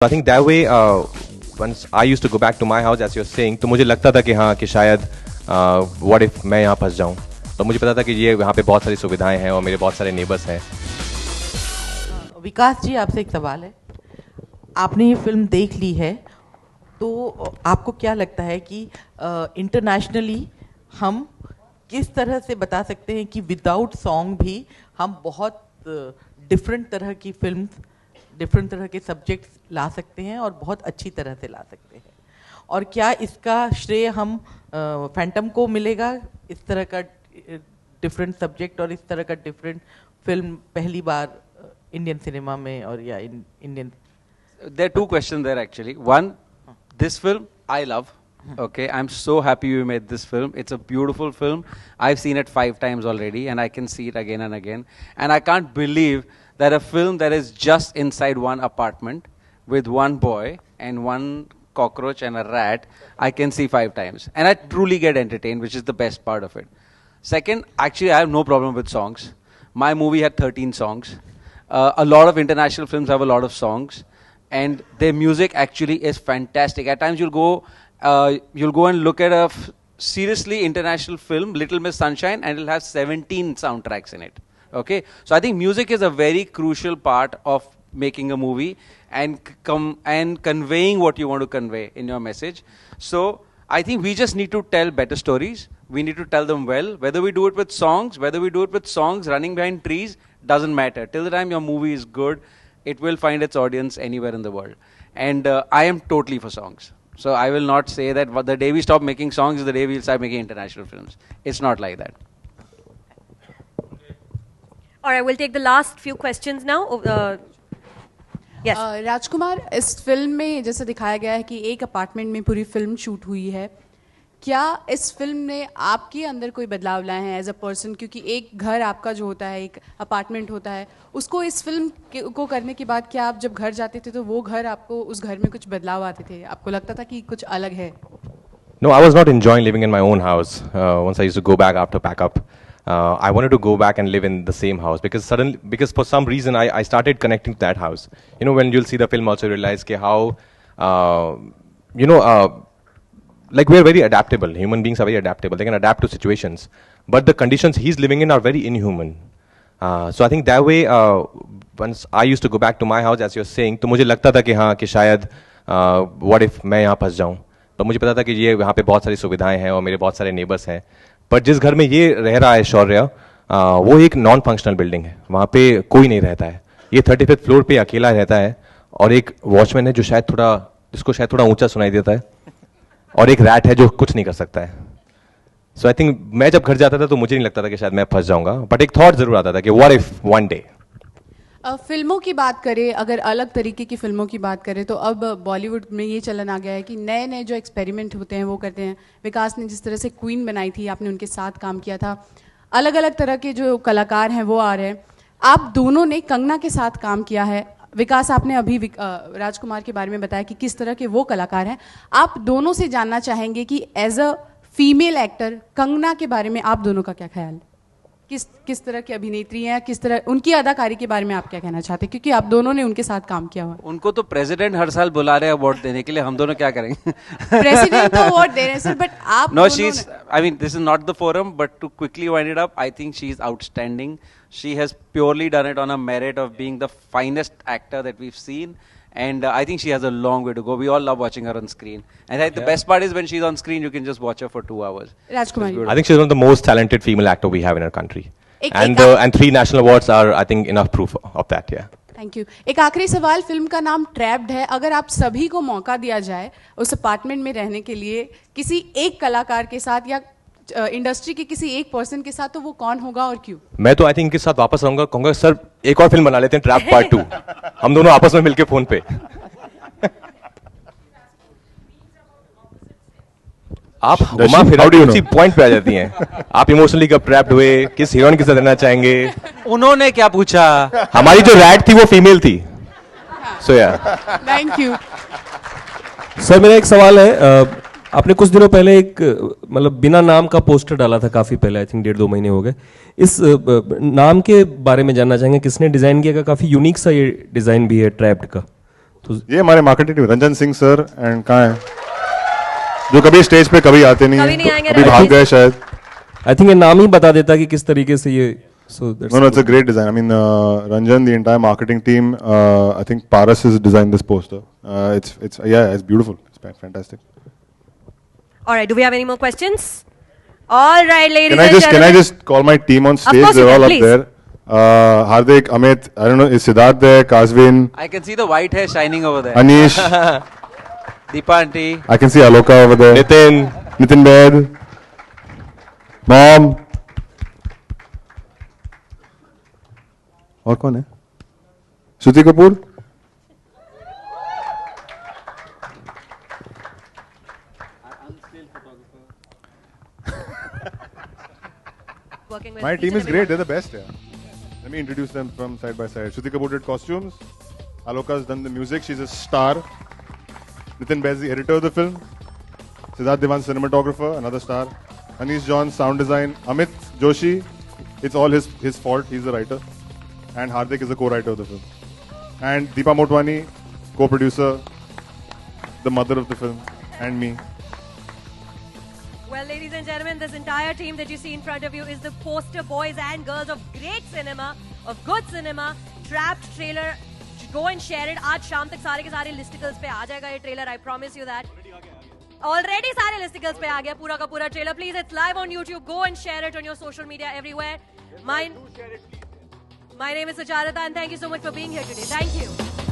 I think that way, once I used to go back to my house, as you're saying, तो मुझे लगता था कि हाँ कि शायद what if मैं यहाँ फंस जाऊँ। तो मुझे पता था कि ये यहाँ पे बहुत सारी सुविधाएं हैं और मेरे बहुत सारे नेबर्स हैं। विकास जी, आपसे एक सवाल है। आपने ये फिल्म देख ली है, तो आपको क्या लगता है कि इंटरनेशनली हम किस तरह से बता सकते हैं कि विदाउट सॉन्ग भी हम बहुत डिफरेंट तरह की फिल्म, डिफरेंट तरह के सब्जेक्ट्स ला सकते हैं और बहुत अच्छी तरह से ला सकते हैं? और क्या इसका श्रेय हम फैंटम को मिलेगा, इस तरह का डिफरेंट सब्जेक्ट और इस तरह का डिफरेंट फिल्म पहली बार इंडियन सिनेमा में और या Indian? There are two questions there actually. One, this film I love. Okay, I'm so happy you made this film. It's a beautiful film. I've seen it 5 times already and I can see it again and again. And I can't believe that a film that is just inside one apartment with one boy and one cockroach and a rat, I can see 5 times. And I truly get entertained, which is the best part of it. Second, actually I have no problem with songs. My movie had 13 songs. A lot of international films have a lot of songs. And their music actually is fantastic. At times you'll go and look at a seriously international film, Little Miss Sunshine, and it'll have 17 soundtracks in it. Okay, so I think music is a very crucial part of making a movie and conveying what you want to convey in your message. So I think we just need to tell better stories. We need to tell them well. Whether we do it with songs, running behind trees, doesn't matter. Till the time your movie is good, it will find its audience anywhere in the world. And I am totally for songs. So I will not say that the day we stop making songs is the day we'll start making international films. It's not like that. All right, we'll take the last few questions now. Yes. राजकुमार, इस film में जैसे दिखाया गया है कि एक apartment में पूरी फिल्म शूट हुई है, क्या इस फिल्म ने आपके अंदर कोई बदलाव लाए हैं एज अ पर्सन? क्योंकि एक घर आपका जो होता है, एक अपार्टमेंट होता है, उसको इस फिल्म को करने के बाद क्या आप जब घर जाते थे तो वो घर आपको, उस घर में कुछ बदलाव आते थे? आपको लगता था कि कुछ अलग है? No, I was not enjoying living in my own house. Once I used to go back after pack up, I wanted to go back and live in the same house because for some reason I started connecting to that house. You know, when you'll see the film also you realize how, like we're very adaptable. Human beings are very adaptable. They can adapt to situations. But the conditions he's living in are very inhuman. So I think that way, once I used to go back to my house, as you're saying, तो मुझे लगता था कि हाँ कि शायद what if मैं यहाँ फंस जाऊँ। तो मुझे पता था कि ये यहाँ पे बहुत सारी सुविधाएं हैं और मेरे बहुत सारे नेबर्स हैं। पर जिस घर में ये रह रहा है शौर्य, वो एक नॉन फंक्शनल बिल्डिंग है, वहाँ पे कोई नहीं रहता है। ये 35th फ्लोर पे अकेला रहता है और एक वॉचमैन है जिसको शायद थोड़ा ऊंचा सुनाई देता है, और एक रैट है जो कुछ नहीं कर सकता है। सो आई थिंक मैं जब घर जाता था तो मुझे नहीं लगता था कि शायद मैं फंस जाऊंगा, बट एक थॉट जरूर आता था कि व्हाट इफ वन डे। फिल्मों की बात करें, अगर अलग तरीके की फिल्मों की बात करें, तो अब बॉलीवुड में ये चलन आ गया है कि नए नए जो एक्सपेरिमेंट होते हैं वो करते हैं। विकास ने जिस तरह से क्वीन बनाई थी, आपने उनके साथ काम किया था, अलग अलग तरह के जो कलाकार हैं वो आ रहे हैं। आप दोनों ने कंगना के साथ काम किया है। विकास, आपने अभी राजकुमार के बारे में बताया कि किस तरह के वो कलाकार हैं। आप दोनों से जानना चाहेंगे कि as a female actor Kangana के बारे में आप दोनों का क्या ख्याल है? किस तरह की अभिनेत्री हैं, किस तरह उनकी अदाकारी के बारे में आप क्या कहना चाहते हैं, क्योंकि आप दोनों ने उनके साथ काम किया हुआ? उनको तो प्रेसिडेंट हर साल बुला रहे हैं अवार्ड देने के लिए, हम दोनों क्या करेंगे? प्रेसिडेंट तो अवार्ड दे रहे हैं सर, बट आप know, she is, I mean this is not the forum, but to quickly wind it up, I think she is outstanding. She has purely done it on a merit of being the finest actor that we've seen. And I think she has a long way to go. We all love watching her on screen. And I think the best part is when she's on screen, you can just watch her for 2 hours. Rajkumar, I think she's one of the most talented female actor we have in our country. And 3 national awards are, I think, enough proof of that, yeah. Thank you. एक आखिरी सवाल, film का नाम trapped है. अगर आप सभी को मौका दिया जाए उस अपार्टमेंट में रहने के लिए, किसी एक कलाकार के साथ या इंडस्ट्री के किसी एक पर्सन के साथ, तो वो कौन होगा और क्यों? मैं तो आई थिंक इनके साथ वापस आऊंगा, कहूंगा सर एक और फिल्म बना लेते हैं, ट्रैप पार्ट 2. हम दोनों आपस में मिलके फोन पे. आप घुमा फिरा उसी पॉइंट पे आ जाती हैं. आप इमोशनली कब ट्रैप्ड हुए, किस हीरोइन के साथ रहना चाहेंगे? उन्होंने क्या पूछा? हमारी जो रैट थी वो फीमेल थी. सो या थैंक यू सर. मेरा एक सवाल है, आपने कुछ दिनों पहले एक मतलब बिना नाम का पोस्टर डाला था, काफ़ी पहले, आई थिंक 1.5-2 महीने हो गए. इस नाम के बारे में जानना चाहेंगे, किसने डिज़ाइन किया? काफ़ी यूनिक सा ये डिज़ाइन भी है ट्रैप्ड का, तो ये हमारे marketing team Ranjan Singh sir and कहाँ है जो कभी स्टेज पे कभी आते नहीं कभी हैं, नहीं आएंगे, कभी रंजन। भाग गए शायद. आई थिंक ये नाम ही बता देता कि किस तरीके से ये so that's No, it's a great design. I mean, Ranjan, the entire marketing team. I think Paras has designed this poster. It's beautiful. It's fantastic. All right, do we have any more questions? All right, ladies Can I and just gentlemen. call my team on stage? course you They're can, all please. up there. Hardik, Amit, I don't know, is Siddharth there? Kasvin, I can see the white hair shining over there. Anish. Deepa aunty. I can see Aloka over there. Nitin Baid. Mom. और कौन है? श्रुति Kapoor. Working with My each team and is great. everyone. They're the best. Yeah. Let me introduce them from side by side. Shruti Kapoor did costumes. Aloka's done the music. She's a star. Nitin Baid is the editor of the film. Siddharth Diwan, cinematographer, another star. Anish John, sound design. Amit Joshi, it's all his fault. He's the writer. And Hardik is the co-writer of the film. And Deepa Motwani, co-producer, the mother of the film, and me. Well, ladies and gentlemen, this entire team that you see in front of you is the poster boys and girls of great cinema, of good cinema. Trapped trailer. Go and share it. आज शाम तक सारे के सारे listicles पे आ जाएगा ये trailer. I promise you that. Already सारे listicles पे आ गया पूरा का पूरा trailer. Please, it's live on YouTube. Go and share it on your social media everywhere. My name is Sucharita and thank you so much for being here today. Thank you.